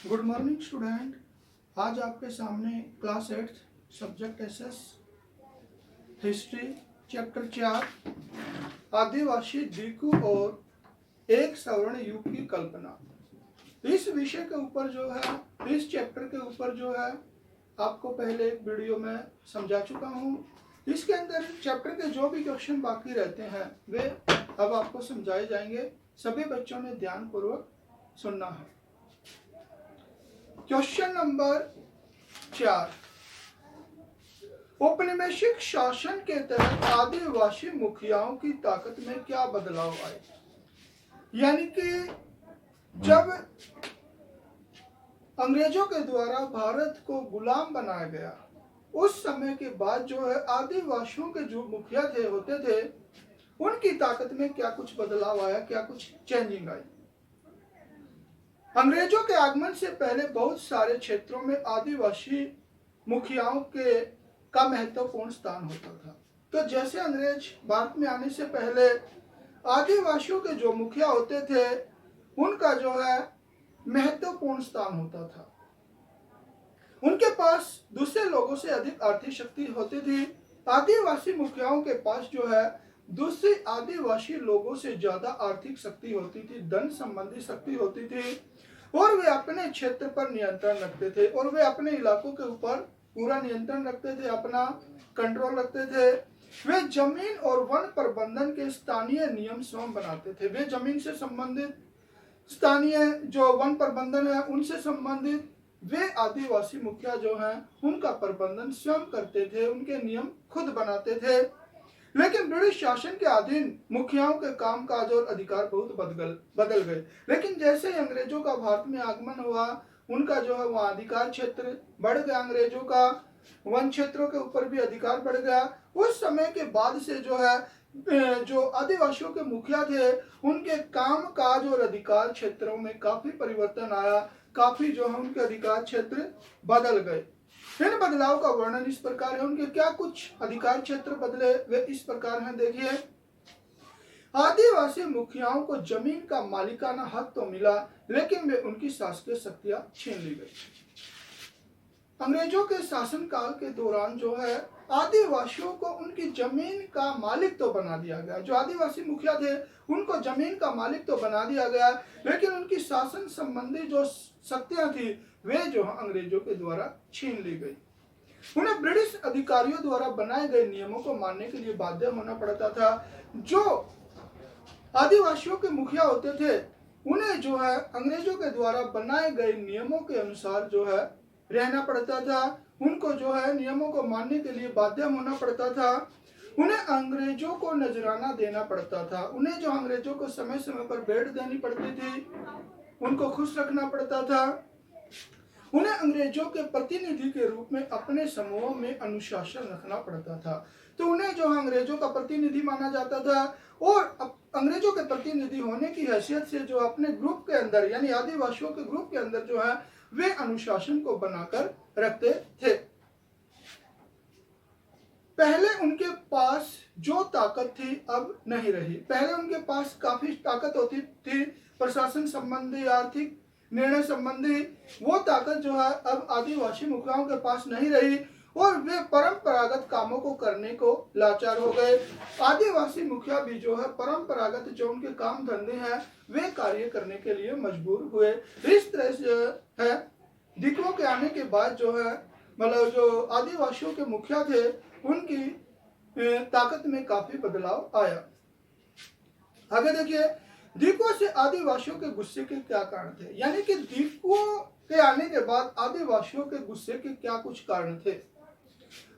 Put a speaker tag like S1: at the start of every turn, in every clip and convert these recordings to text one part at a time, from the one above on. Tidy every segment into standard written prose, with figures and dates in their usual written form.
S1: Good morning student. आज आपके सामने class 8 subject SS history chapter 4 आदिवासी दीकू और एक सवर्ण युग की कल्पना, इस विषय के ऊपर जो है, इस चैप्टर के ऊपर जो है आपको पहले एक वीडियो में समझा चुका हूँ। इसके अंदर चैप्टर के जो भी क्वेश्चन बाकी रहते हैं वे अब आपको समझाए जाएंगे। सभी बच्चों ने ध्यानपूर्वक सुनना है। क्वेश्चन नंबर 4, औपनिवेशिक शासन के तहत आदिवासी मुखियाओं की ताकत में क्या बदलाव आए। यानी कि जब अंग्रेजों के द्वारा भारत को गुलाम बनाया गया, उस समय के बाद जो है आदिवासियों के जो मुखिया होते थे उनकी ताकत में क्या कुछ बदलाव आया, क्या कुछ चेंजिंग आई। अंग्रेजों के आगमन से पहले बहुत सारे क्षेत्रों में आदिवासी मुखियाओं का महत्वपूर्ण स्थान होता था। तो जैसे अंग्रेज भारत में आने से पहले आदिवासियों के जो मुखिया होते थे उनका जो है महत्वपूर्ण स्थान होता था। उनके पास दूसरे लोगों से अधिक आर्थिक शक्ति होती थी। आदिवासी मुखियाओं के पास जो है दूसरे आदिवासी लोगों से ज्यादा आर्थिक शक्ति होती थी, धन संबंधी शक्ति होती थी, और वे अपने क्षेत्र पर नियंत्रण रखते थे और वे अपने इलाकों के ऊपर पूरा नियंत्रण रखते थे, अपना कंट्रोल रखते थे। वे जमीन और वन प्रबंधन के स्थानीय नियम स्वयं बनाते थे। वे जमीन से संबंधित स्थानीय जो वन प्रबंधन है उनसे संबंधित वे आदिवासी मुखिया जो हैं उनका प्रबंधन स्वयं करते थे, उनके नियम खुद बनाते थे। लेकिन ब्रिटिश शासन के अधीन मुखियाओं के कामकाज और अधिकार बहुत बदल गए। लेकिन जैसे ही अंग्रेजों का भारत में आगमन हुआ, उनका जो है वहाँ अधिकार क्षेत्र बढ़ गया, अंग्रेजों का वन क्षेत्रों के ऊपर भी अधिकार बढ़ गया। उस समय के बाद से जो है जो आदिवासियों के मुखिया थे उनके काम काज और अधिकार क्षेत्रों में काफी परिवर्तन आया, काफी जो है उनके अधिकार क्षेत्र बदल गए। इन बदलाव का वर्णन इस प्रकार है। उनके क्या कुछ अधिकार क्षेत्र बदले वे इस प्रकार हैं, देखिए। आदिवासी मुखियाओं को जमीन का मालिकाना हक तो मिला, लेकिन वे उनकी शासकीय शक्तियां छीन ली गई। अंग्रेजों के शासन काल के दौरान जो है आदिवासियों को उनकी जमीन का मालिक तो बना दिया गया। जो आदिवासी मुखिया थे उनको जमीन का मालिक तो बना दिया गया, लेकिन उनकी शासन संबंधी जो शक्तियां थी वे जो अंग्रेजों के द्वारा छीन ली गई। उन्हें ब्रिटिश अधिकारियों द्वारा बनाए गए नियमों को मानने के लिए बाध्य होना पड़ता था। जो आदिवासियों के मुखिया होते थे उन्हें जो है अंग्रेजों के द्वारा बनाए गए नियमों के अनुसार जो है रहना पड़ता था। उनको जो है नियमों को मानने के लिए बाध्य होना पड़ता था। उन्हें अंग्रेजों को नजराना देना पड़ता था। उन्हें जो अंग्रेजों को समय समय पर भेंट देनी पड़ती थी, उनको खुश रखना पड़ता था। उन्हें अंग्रेजों के प्रतिनिधि के रूप में अपने समूहों में अनुशासन रखना पड़ता था। तो उन्हें जो अंग्रेजों का प्रतिनिधि माना जाता था और अंग्रेजों के प्रतिनिधि होने की हैसियत से जो अपने ग्रुप के अंदर यानी आदिवासियों के ग्रुप के अंदर जो है वे अनुशासन को बनाकर रखते थे। पहले उनके पास जो ताकत थी अब नहीं रही। पहले उनके पास काफी ताकत होती थी, प्रशासन संबंधी, आर्थिक निर्णय संबंधी। वो ताकत जो है अब आदिवासी मुखियाओं के पास नहीं रही और वे परंपरागत कामों को करने को लाचार हो गए। आदिवासी मुखिया भी जो है परंपरागत जो उनके काम धंधे हैं वे कार्य करने के लिए मजबूर हुए। इस तरह से है दीकुओं के आने के बाद जो है मतलब जो आदिवासियों के मुखिया थे उनकी ताकत में काफी बदलाव आया। आगे देखिए, दीकुओं से आदिवासियों के गुस्से के क्या कारण थे। यानी कि दीकुओं के आने के बाद आदिवासियों के गुस्से के क्या कुछ कारण थे।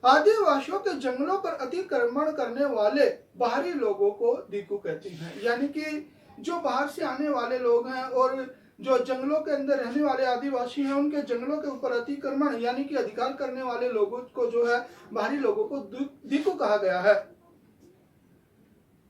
S1: आदिवासियों के जंगलों पर अतिक्रमण करने वाले बाहरी लोगों को दीकू कहते हैं। यानी कि जो बाहर से आने वाले लोग हैं और जो जंगलों के अंदर रहने वाले आदिवासी हैं उनके जंगलों के ऊपर अतिक्रमण यानी कि अधिकार करने वाले लोगों को जो है बाहरी लोगों को दीकू कहा गया है।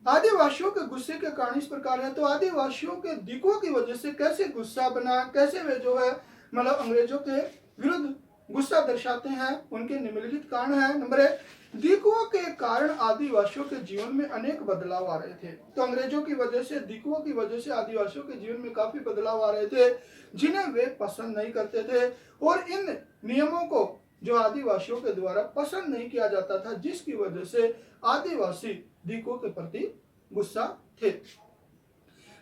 S1: आदिवासियों के गुस्से के कारण इस प्रकार है। तो आदिवासियों के दीकुओं की वजह से कैसे गुस्सा बना, कैसे वे जो है मतलब अंग्रेजों के विरुद्ध गुस्सा दर्शाते हैं उनके निम्नलिखित कारण है। नंबर 1, दीकुओं के कारण आदिवासियों के जीवन में अनेक बदलाव आ रहे थे। तो अंग्रेजों की वजह से, दीकुओं की वजह से आदिवासियों के जीवन में काफी बदलाव आ रहे थे जिन्हें वे पसंद नहीं करते थे, और इन नियमों को जो आदिवासियों के द्वारा पसंद नहीं किया जाता था, जिसकी वजह से आदिवासी दीकुओं के प्रति गुस्सा थे।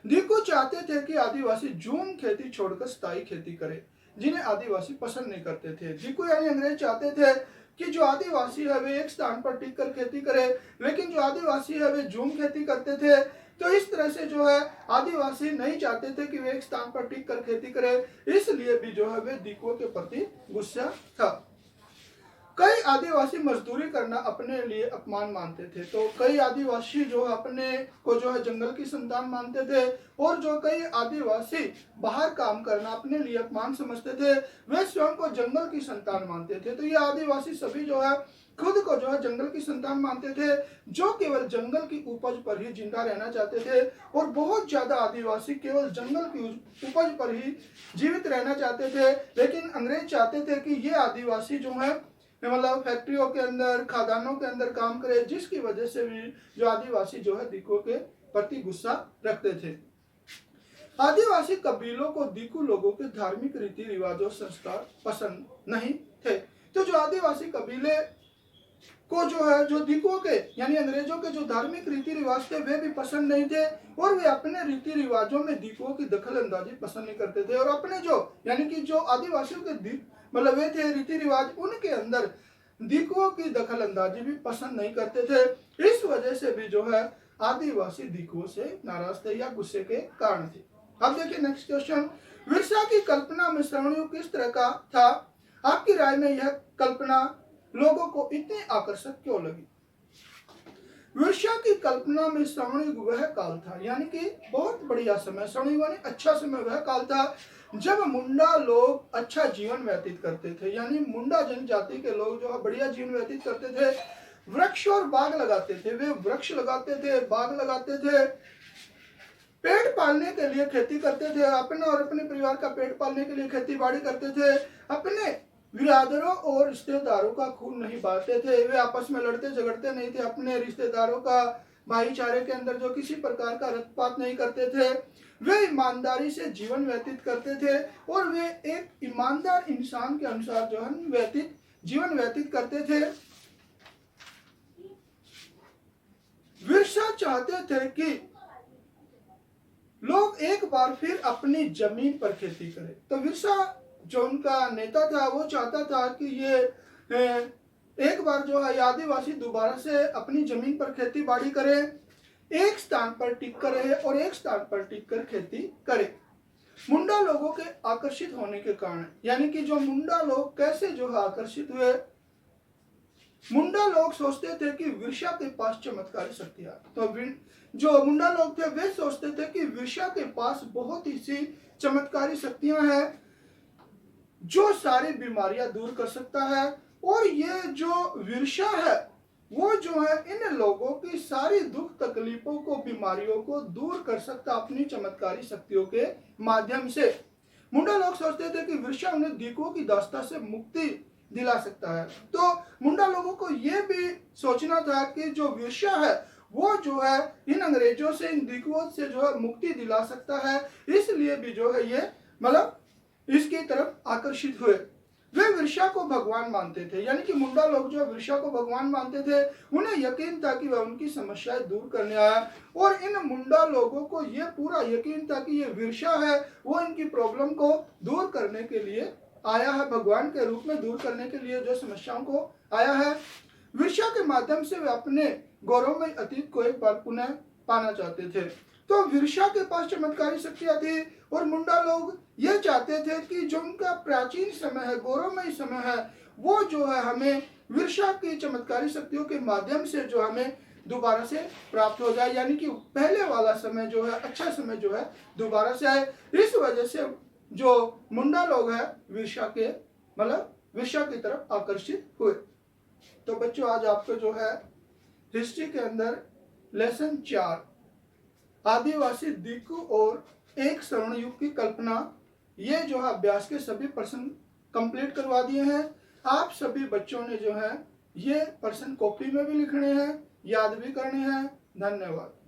S1: दीकू चाहते थे कि आदिवासी जूम खेती छोड़कर स्थायी खेती करे, जिन्हें आदिवासी पसंद नहीं करते थे। दीकू यानी अंग्रेज चाहते थे कि जो आदिवासी है वे एक स्थान पर टिक कर खेती करे, लेकिन जो आदिवासी है वे जूम खेती करते थे। तो इस तरह से जो है आदिवासी नहीं चाहते थे कि वे एक स्थान पर टिक कर खेती करे, इसलिए भी जो है वे दीकुओं के प्रति गुस्सा था। कई आदिवासी मजदूरी करना अपने लिए अपमान मानते थे। तो कई आदिवासी जो अपने को जो है जंगल की संतान मानते थे, और जो कई आदिवासी बाहर काम करना अपने लिए अपमान समझते थे, वे स्वयं को जंगल की संतान मानते थे। तो ये आदिवासी सभी जो है खुद को जो है जंगल की संतान मानते थे, जो केवल जंगल की उपज पर ही जिंदा रहना चाहते थे, और बहुत ज्यादा आदिवासी केवल जंगल की उपज पर ही जीवित रहना चाहते थे। लेकिन अंग्रेज चाहते थे कि ये आदिवासी जो है मतलब फैक्ट्रियों के अंदर, खादानों के अंदर काम करे, जिसकी वजह से भी जो आदिवासी जो है दीकुओं के प्रति गुस्सा रखते थे। आदिवासी कबीलों को दीकू लोगों के धार्मिक रीति रिवाजों संस्कार पसंद नहीं थे। तो जो आदिवासी कबीले को जो है जो दीकुओं के यानी अंग्रेजों के जो धार्मिक रीति रिवाज थे वे भी पसंद नहीं थे, और वे अपने रीति रिवाजों में दीकुओं की दखल अंदाजी पसंद नहीं करते थे, और अपने जो यानी कि जो आदिवासियों के मतलब वे थे रीति रिवाज, उनके अंदर दीकुओं की दखल अंदाजी भी पसंद नहीं करते थे। इस वजह से भी जो है आदिवासी दीकुओं से नाराज थे या गुस्से के कारण थे। अब देखिए नेक्स्ट क्वेश्चन, विरसा की कल्पना में श्रवणयुग किस तरह का था? आपकी राय में यह कल्पना लोगों को इतनी आकर्षक क्यों लगी? विरसा की कल्पना में श्रवणयुग वह काल था, यानी कि बहुत बढ़िया समय, श्रवणयुग यानी अच्छा समय, वह काल था जब मुंडा लोग अच्छा जीवन व्यतीत करते थे। यानी मुंडा जनजाति के लोग जो है बढ़िया जीवन व्यतीत करते थे, वृक्ष और बाग लगाते थे, वे वृक्ष लगाते थे, बाग लगाते थे, पेट पालने के लिए खेती करते थे, अपने और अपने परिवार का पेट पालने के लिए खेती बाड़ी करते थे, अपने बिरादरों और रिश्तेदारों का खून नहीं बहाते थे, वे आपस में लड़ते झगड़ते नहीं थे, अपने रिश्तेदारों का भाईचारे के अंदर जो किसी प्रकार का रक्तपात नहीं करते थे, वे ईमानदारी से जीवन व्यतीत करते थे, और वे एक ईमानदार इंसान के अनुसार जो है जीवन व्यतीत करते थे। विरसा चाहते थे कि लोग एक बार फिर अपनी जमीन पर खेती करें। तो विरसा जो उनका नेता था वो चाहता था कि ये एक बार जो है आदिवासी दोबारा से अपनी जमीन पर खेती बाड़ी करे, एक स्थान पर टिक कर रहे और एक स्थान पर टिक कर खेती करे। मुंडा लोगों के आकर्षित होने के कारण, यानी कि जो मुंडा लोग कैसे जो है आकर्षित हुए, मुंडा लोग सोचते थे कि विरसा के पास चमत्कारी शक्तियां, तो जो मुंडा लोग थे वे सोचते थे कि विरसा के पास बहुत ही सी चमत्कारी शक्तियां हैं जो सारी बीमारियां दूर कर सकता है, और ये जो विरसा है वो जो है इन लोगों की सारी दुख तकलीफों को, बीमारियों को दूर कर सकता अपनी चमत्कारी शक्तियों के माध्यम से। मुंडा लोग सोचते थे कि विरसा उन्हें दीकुओं की दास्ता से मुक्ति दिला सकता है। तो मुंडा लोगों को यह भी सोचना था कि जो विरसा है वो जो है इन अंग्रेजों से, इन दीकुओं से जो है मुक्ति दिला सकता है, इसलिए भी जो है ये मतलब इसकी तरफ आकर्षित हुए। वे विरसा को भगवान मानते थे, यानी कि मुंडा लोग जो विरसा को भगवान मानते थे, उन्हें यकीन था कि वह उनकी समस्याएं दूर करने आया, और इन मुंडा लोगों को यह पूरा यकीन था कि ये विरसा है वो इनकी प्रॉब्लम को दूर करने के लिए आया है, भगवान के रूप में दूर करने के लिए जो समस्याओं को आया है। विरसा के माध्यम से वे अपने गौरवमय अतीत को एक बार पुनः पाना चाहते थे। तो विरसा के पास चमत्कारी शक्तियां थी, और मुंडा लोग ये चाहते थे कि जो उनका प्राचीन समय है, गौरवमय समय है, वो जो है हमें विरसा की चमत्कारी शक्तियों के माध्यम से जो हमें दोबारा से प्राप्त हो जाए, यानी कि पहले वाला समय जो है, अच्छा समय जो है दोबारा से आए। इस वजह से जो मुंडा लोग है विरसा के मतलब विरसा की तरफ आकर्षित हुए। तो बच्चों आज आपको जो है हिस्ट्री के अंदर लेसन 4 आदिवासी दीकू और एक स्वर्ण युग की कल्पना, ये जो है अभ्यास के सभी प्रश्न कंप्लीट करवा दिए हैं। आप सभी बच्चों ने जो है ये प्रश्न कॉपी में भी लिखने हैं, याद भी करने हैं। धन्यवाद।